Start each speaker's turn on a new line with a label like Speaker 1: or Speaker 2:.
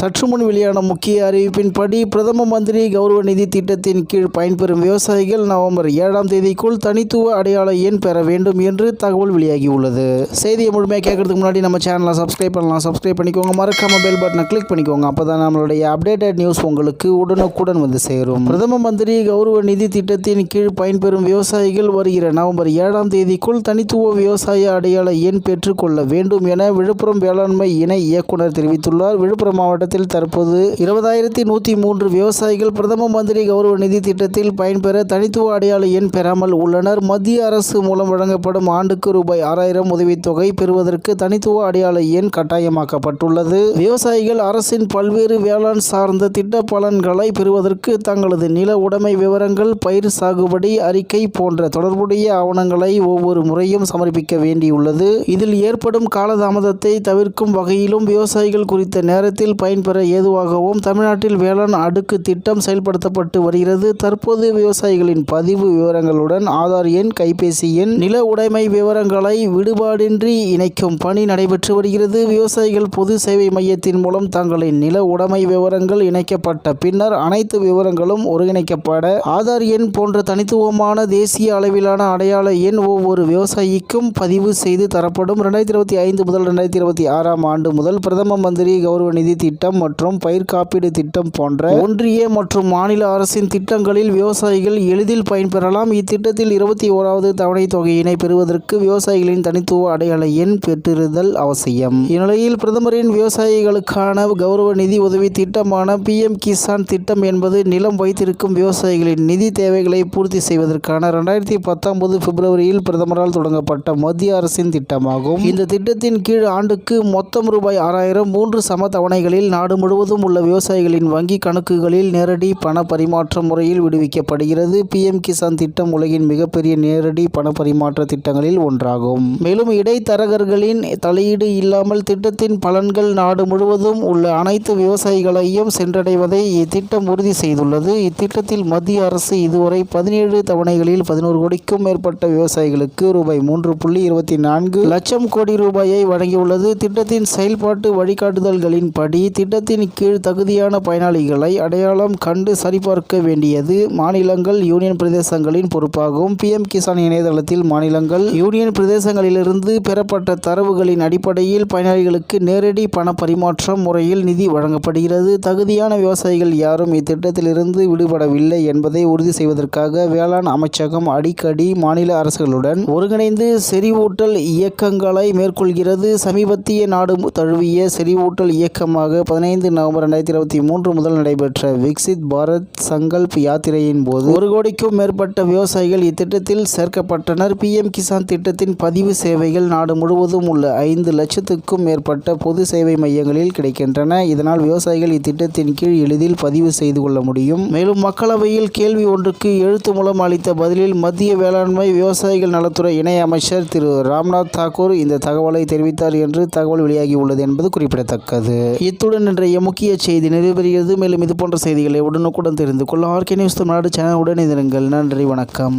Speaker 1: சற்று முன் வெளியான முக்கிய அறிவிப்பின்படி பிரதம மந்திரி கௌரவ நிதி திட்டத்தின் கீழ் பயன்பெறும் விவசாயிகள் நவம்பர் 7ஆம் தேதிக்குள் தனித்துவ அடையாள எண் பெற வேண்டும் என்று தகவல் வெளியாகியுள்ளது. செய்தியை முழுமையாக கேட்கறதுக்கு முன்னாடி நம்ம சேனலை சப்ஸ்கிரைப் பண்ணலாம். சப்ஸ்கிரைப் பண்ணிக்கோங்க. மறக்காம பெல் பட்டனை கிளிக் பண்ணிக்கோங்க. அப்பதான் நம்மளுடைய அப்டேட்டட் நியூஸ் உங்களுக்கு உடனுக்குடன் வந்து சேரும். பிரதம மந்திரி கௌரவ நிதி திட்டத்தின் கீழ் பயன்பெறும் விவசாயிகள் வருகிற நவம்பர் 7ஆம் தேதிக்குள் தனித்துவ விவசாய அடையாள எண் பெற்றுக்கொள்ள வேண்டும் என விழுப்புரம் வேளாண்மை இணை இயக்குனர் தெரிவித்துள்ளார். விழுப்புரம் மாவட்டத்தில் தற்போது 20,103 விவசாயிகள் பிரதம மந்திரி கௌரவ நிதி திட்டத்தில் பயன்பெற தனித்துவ அடையாள எண் பெறாமல் உள்ளனர். மத்திய அரசு மூலம் வழங்கப்படும் ஆண்டுக்கு ரூபாய் 6,000 உதவித்தொகை பெறுவதற்கு தனித்துவ அடையாள எண் கட்டாயமாக்கப்பட்டுள்ளது. விவசாயிகள் அரசின் பல்வேறு வேளாண் சார்ந்த திட்ட பலன்களை பெறுவதற்கு தங்களது நில உடைமை விவரங்கள், பயிர் சாகுபடி அறிக்கை போன்ற தொடர்புடைய ஆவணங்களை ஒவ்வொரு முறையும் சமர்ப்பிக்க வேண்டியுள்ளது. இதில் ஏற்படும் காலதாமதத்தை தவிர்க்கும் வகையிலும் விவசாயிகள் குறித்த நேரத்தில் பயன்பெற ஏதுவாகவும் தமிழ்நாட்டில் வேளாண் அடுக்கு திட்டம் செயல்படுத்தப்பட்டு வருகிறது. தற்போது விவசாயிகளின் பதிவு விவரங்களுடன் ஆதார் எண், கைபேசி எண், நில உடைமை விவரங்களை விடுபாடின்றி இணைக்கும் பணி நடைபெற்று வருகிறது. விவசாயிகள் பொது சேவை மையத்தின் மூலம் தங்களின் நில உடைமை விவரங்கள் இணைக்கப்பட்ட பின்னர் அனைத்து விவரங்களும் ஒருங்கிணைக்கப்பட ஆதார் எண் போன்ற தனித்துவமான தேசிய அளவிலான அடையாள எண் ஒவ்வொரு விவசாயிக்கும் பதிவு செய்து தரப்படும். 2025 முதல் 2026ஆம் ஆண்டு முதல் பிரதம மந்திரி கௌரவ நிதி திட்டம் மற்றும் பயிர் காப்பீடு திட்டம் போன்ற ஒன்றிய மற்றும் மாநில அரசின் திட்டங்களில் விவசாயிகள் எளிதில் பயன்பெறலாம். இத்திட்டத்தில் 21வது தவணை தொகையினை பெறுவதற்கு விவசாயிகளின் தனித்துவ அடையாள எண் பெற்றிருத்தல் அவசியம். இந்நிலையில் பிரதமரின் விவசாயிகளுக்கான கௌரவ நிதி உதவி திட்டமான PM கிசான் திட்டம் என்பது நிலம் வைத்திருக்கும் விவசாயிகளின் நிதி தேவைகளை பூர்த்தி செய்வதற்கான 2019 பிப்ரவரியில் பிரதமரால் தொடங்கப்பட்ட மத்திய அரசின் திட்டமாகும். இந்த திட்டத்தின் கீழ் ஆண்டுக்கு மொத்தம் ரூபாய் 6,000 3 சம தவணைகளில் நாடு முழுவதும் உள்ள விவசாயிகளின் வங்கி கணக்குகளில் நேரடி பண பரிமாற்ற முறையில் விடுவிக்கப்படுகிறது. PM கிசான் திட்டம் உலகின் மிகப்பெரிய நேரடி பண பரிமாற்ற திட்டங்களில் ஒன்றாகும். மேலும் இடைத்தரகர்களின் தலையீடு இல்லாமல் திட்டத்தின் பலன்கள் நாடு முழுவதும் உள்ள அனைத்து விவசாயிகளையும் சென்றடைவதை இத்திட்டம் உறுதி செய்துள்ளது. இத்திட்டத்தில் மத்திய அரசு இதுவரை 17 தவணைகளில் 11 கோடிக்கும் மேற்பட்ட விவசாயிகளுக்கு ரூபாய் 3.24 லட்சம் கோடி ரூபாயை வழங்கியுள்ளது. திட்டத்தின் செயல்பாட்டு வழிகாட்டுதல்களின்படி திட்டத்தின் கீழ் தகுதியான பயனாளிகளை அடையாளம் கண்டு சரிபார்க்க வேண்டியது மாநிலங்கள், யூனியன் பிரதேசங்களின் பொறுப்பாகும். PM கிசான் இணையதளத்தில் மாநிலங்கள், யூனியன் பிரதேசங்களிலிருந்து பெறப்பட்ட தரவுகளின் அடிப்படையில் பயனாளிகளுக்கு நேரடி பண பரிமாற்றம் முறையில் நிதி வழங்கப்படுகிறது. தகுதியான விவசாயிகள் யாரும் இத்திட்டத்திலிருந்து விடுபடவில்லை என்பதை உறுதி செய்வதற்காக வேளாண் அமைச்சகம் அடிக்கடி மாநில அரசுகளுடன் ஒருங்கிணைந்து செறிவூட்டல் இயக்கங்களை மேற்கொள்கிறது. சமீபத்திய நாடு தழுவிய செறிவூட்டல் இயக்கமாக 15 நவம்பர் 2023 முதல் நடைபெற்ற விக்சித் பாரத் சங்கல்ப் யாத்திரையின் போது 1 கோடிக்கும் மேற்பட்ட விவசாயிகள் இத்திட்டத்தில் சேர்க்கப்பட்டனர். PM கிசான் திட்டத்தின் பதிவு சேவைகள் நாடு முழுவதும் உள்ள 5 லட்சத்துக்கும் மேற்பட்ட பொது சேவை மையங்களில் கிடைக்கின்றன. இதனால் விவசாயிகள் இத்திட்டத்தின் கீழ் எளிதில் பதிவு செய்து கொள்ள முடியும். மேலும் மக்களவையில் கேள்வி ஒன்றுக்கு எழுத்து மூலம் அளித்த பதிலில் மத்திய வேளாண்மை விவசாயிகள் நலத்துறை இணை அமைச்சர் திரு ராம்நாத் தாக்கூர் இந்த தகவலை தெரிவித்தார் என்று தகவல் வெளியாகியுள்ளது என்பது குறிப்பிடத்தக்கது. இத்துடன் இன்றைய முக்கிய செய்தி நிறைவேறுகிறது. மேலும் இது போன்ற செய்திகளை உடனுக்குடன் தெரிந்து கொள்ள RK நியூஸ் தமிழ்நாடு சேனலுடன் இணைந்திருங்கள். நன்றி, வணக்கம்.